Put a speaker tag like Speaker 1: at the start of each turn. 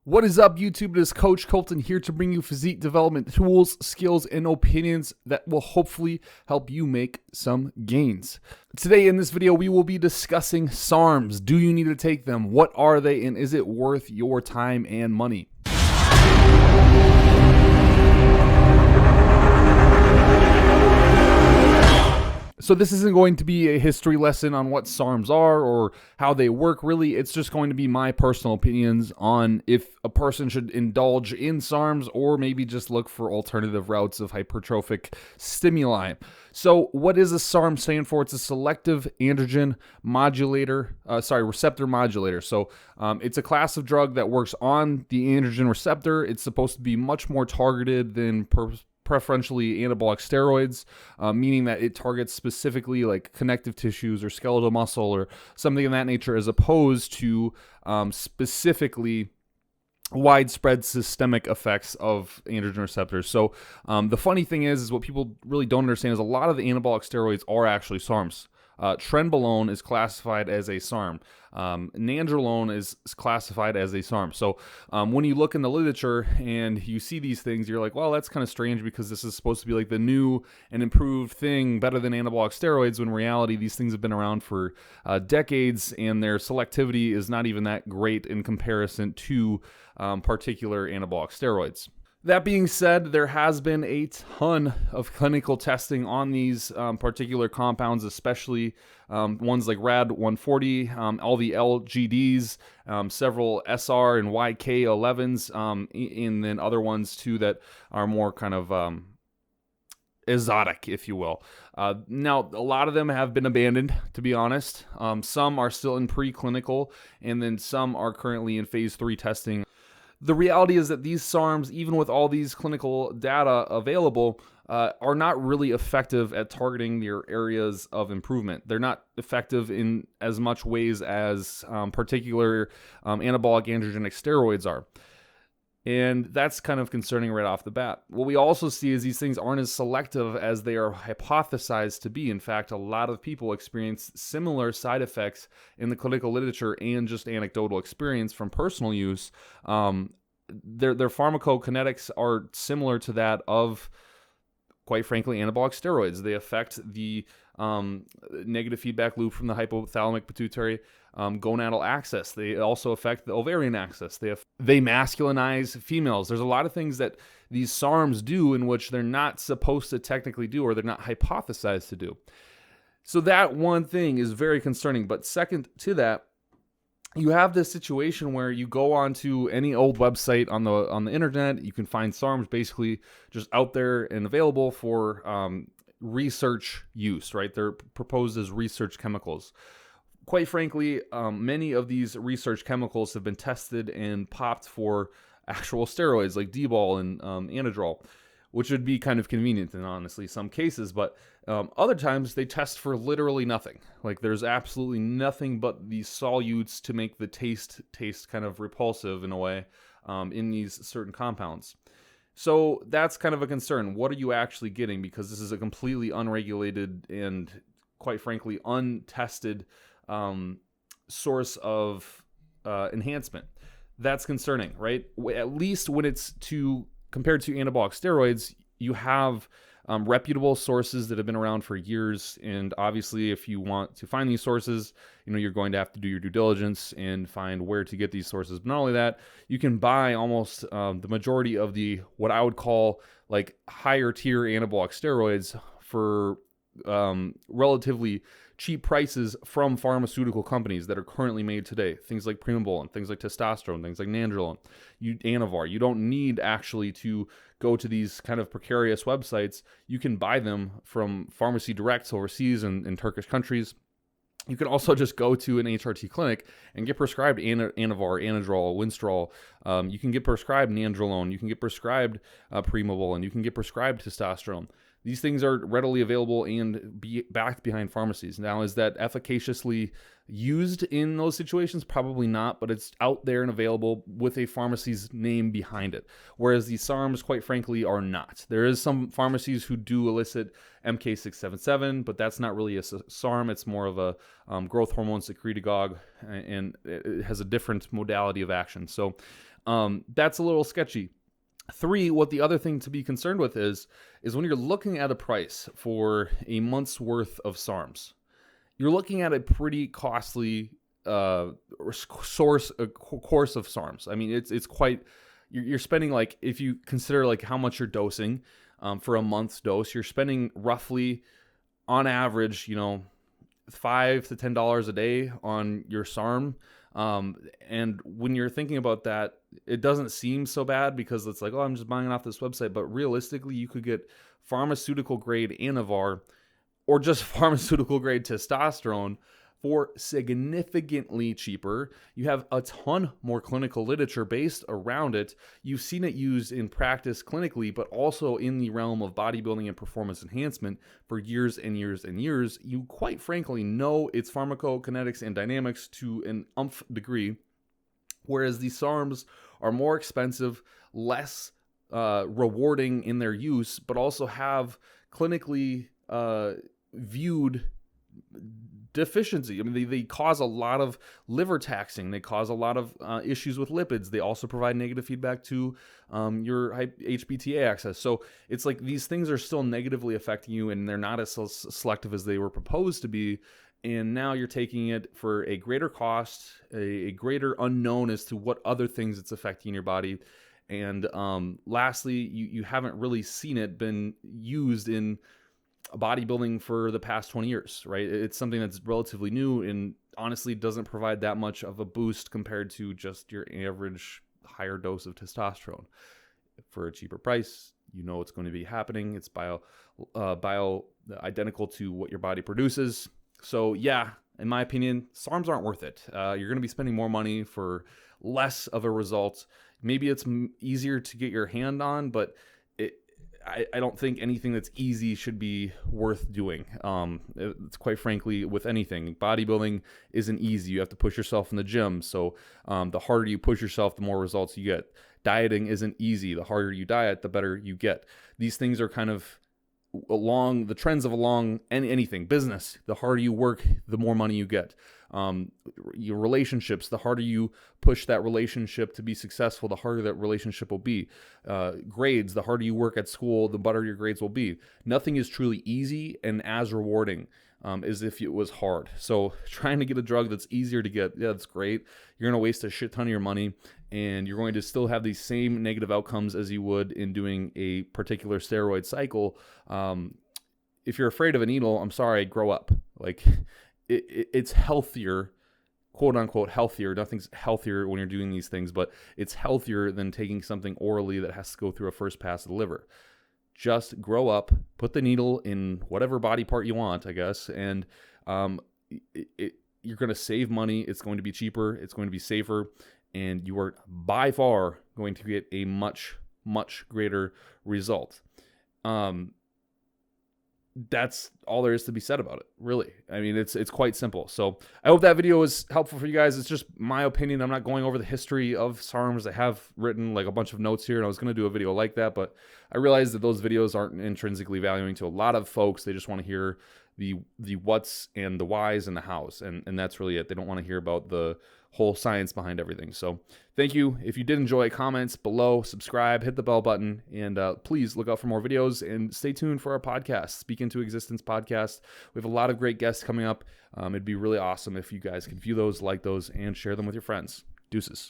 Speaker 1: What is up, YouTube? It is Coach Kolton here to bring you physique development tools, skills, and opinions that will hopefully help you make some gains. Today in this video, we will be discussing SARMs. Do you need to take them? What are they? And is it worth your time and money? So this isn't going to be a history lesson on what SARMs are or how they work. Really, it's just going to be my personal opinions on if a person should indulge in SARMs or maybe just look for alternative routes of hypertrophic stimuli. So what does a SARM stand for? It's a selective androgen receptor modulator. So it's a class of drug that works on the androgen receptor. It's supposed to be much more targeted than preferentially anabolic steroids, meaning that it targets specifically like connective tissues or skeletal muscle or something of that nature, as opposed to specifically widespread systemic effects of androgen receptors. So the funny thing is what people really don't understand is a lot of the anabolic steroids are actually SARMs. Trenbolone is classified as a SARM. Nandrolone is classified as a SARM. So when you look in the literature and you see these things, you're like, well, that's kind of strange because this is supposed to be like the new and improved thing, better than anabolic steroids, when in reality these things have been around for decades and their selectivity is not even that great in comparison to particular anabolic steroids. That being said, there has been a ton of clinical testing on these particular compounds, especially ones like RAD 140, all the LGDs, several SR and YK11s, and then other ones too that are more kind of exotic, if you will. Now, a lot of them have been abandoned, to be honest. Some are still in preclinical, and then some are currently in phase 3 testing. The reality is that these SARMs, even with all these clinical data available, are not really effective at targeting your areas of improvement. They're not effective in as much ways as particular anabolic androgenic steroids are. And that's kind of concerning right off the bat. What we also see is these things aren't as selective as they are hypothesized to be. In fact, a lot of people experience similar side effects in the clinical literature and just anecdotal experience from personal use. Their pharmacokinetics are similar to that of, quite frankly, anabolic steroids. They affect the negative feedback loop from the hypothalamic pituitary gonadal axis. They also affect the ovarian axis. They masculinize females. There's a lot of things that these SARMs do in which they're not supposed to technically do, or they're not hypothesized to do. So that one thing is very concerning. But second to that, you have this situation where you go onto any old website on the internet, you can find SARMs basically just out there and available for research use, right? They're proposed as research chemicals. Quite frankly, many of these research chemicals have been tested and popped for actual steroids like D-bol and anadrol, which would be kind of convenient in honestly some cases, but other times they test for literally nothing. Like there's absolutely nothing but these solutes to make the taste kind of repulsive in a way in these certain compounds. So that's kind of a concern. What are you actually getting? Because this is a completely unregulated and quite frankly untested source of enhancement. That's concerning, right? At least when it's compared to anabolic steroids, you have reputable sources that have been around for years. And obviously, if you want to find these sources, you're going to have to do your due diligence and find where to get these sources. But not only that, you can buy almost the majority of what I would call like higher tier anabolic steroids for relatively cheap prices from pharmaceutical companies that are currently made today. Things like primobolan, things like testosterone, things like nandrolone, Anavar. You don't need actually to go to these kind of precarious websites. You can buy them from pharmacy directs overseas in Turkish countries. You can also just go to an HRT clinic and get prescribed Anavar, Anadrol, Winstrol. You can get prescribed nandrolone. You can get prescribed primobolan. You can get prescribed testosterone. These things are readily available and backed behind pharmacies. Now, is that efficaciously used in those situations? Probably not, but it's out there and available with a pharmacy's name behind it. Whereas the SARMs, quite frankly, are not. There is some pharmacies who do elicit MK677, but that's not really a SARM. It's more of a growth hormone secretagogue, and it has a different modality of action. So That's a little sketchy. 3, what the other thing to be concerned with is when you're looking at a price for a month's worth of SARMs, you're looking at a pretty costly course of SARMs. I mean, it's quite. You're spending, like, if you consider like how much you're dosing for a month's dose, you're spending roughly, on average, $5 to $10 a day on your SARM. And when you're thinking about that, it doesn't seem so bad because it's like, oh, I'm just buying it off this website. But realistically, you could get pharmaceutical grade Anavar or just pharmaceutical grade testosterone for significantly cheaper. You have a ton more clinical literature based around it. You've seen it used in practice clinically, but also in the realm of bodybuilding and performance enhancement for years and years and years. You quite frankly know its pharmacokinetics and dynamics to an umph degree, whereas the SARMs are more expensive, less rewarding in their use, but also have clinically viewed deficiency. I mean, they cause a lot of liver taxing. They cause a lot of issues with lipids. They also provide negative feedback to your HPTA access. So it's like these things are still negatively affecting you, and they're not as selective as they were proposed to be. And now you're taking it for a greater cost, a greater unknown as to what other things it's affecting in your body. And lastly, you haven't really seen it been used in bodybuilding for the past 20 years, right? It's something that's relatively new and honestly doesn't provide that much of a boost compared to just your average higher dose of testosterone. For a cheaper price, it's going to be happening. It's bio identical to what your body produces. So yeah, in my opinion, SARMs aren't worth it. You're going to be spending more money for less of a result. Maybe it's easier to get your hand on, but I don't think anything that's easy should be worth doing. It's quite frankly with anything. Bodybuilding isn't easy. You have to push yourself in the gym. So the harder you push yourself, the more results you get. Dieting isn't easy. The harder you diet, the better you get. These things are kind of along the trends of anything. Business, the harder you work, the more money you get. Your relationships, the harder you push that relationship to be successful, the harder that relationship will be. Grades, the harder you work at school, the better your grades will be. Nothing is truly easy and as rewarding as if it was hard. So trying to get a drug that's easier to get, yeah, that's great. You're going to waste a shit ton of your money, and you're going to still have these same negative outcomes as you would in doing a particular steroid cycle. If you're afraid of a needle, I'm sorry, grow up. Like, it's healthier, quote unquote healthier. Nothing's healthier when you're doing these things, but it's healthier than taking something orally that has to go through a first pass of the liver. Just grow up, put the needle in whatever body part you want, I guess, and you're going to save money. It's going to be cheaper. It's going to be safer, and you are by far going to get a much, much greater result. That's all there is to be said about it, really. I mean, it's quite simple. So I hope that video was helpful for you guys. It's just my opinion. I'm not going over the history of SARMs. I have written like a bunch of notes here, and I was going to do a video like that, but I realized that those videos aren't intrinsically valuing to a lot of folks. They just want to hear the what's and the whys and the hows, and that's really it. They don't want to hear about the whole science behind everything. So thank you. If you did enjoy, comments below, subscribe, hit the bell button, and please look out for more videos and stay tuned for our podcast, Speak Into Existence podcast. We have a lot of great guests coming up. It'd be really awesome if you guys could view those, like those, and share them with your friends. Deuces.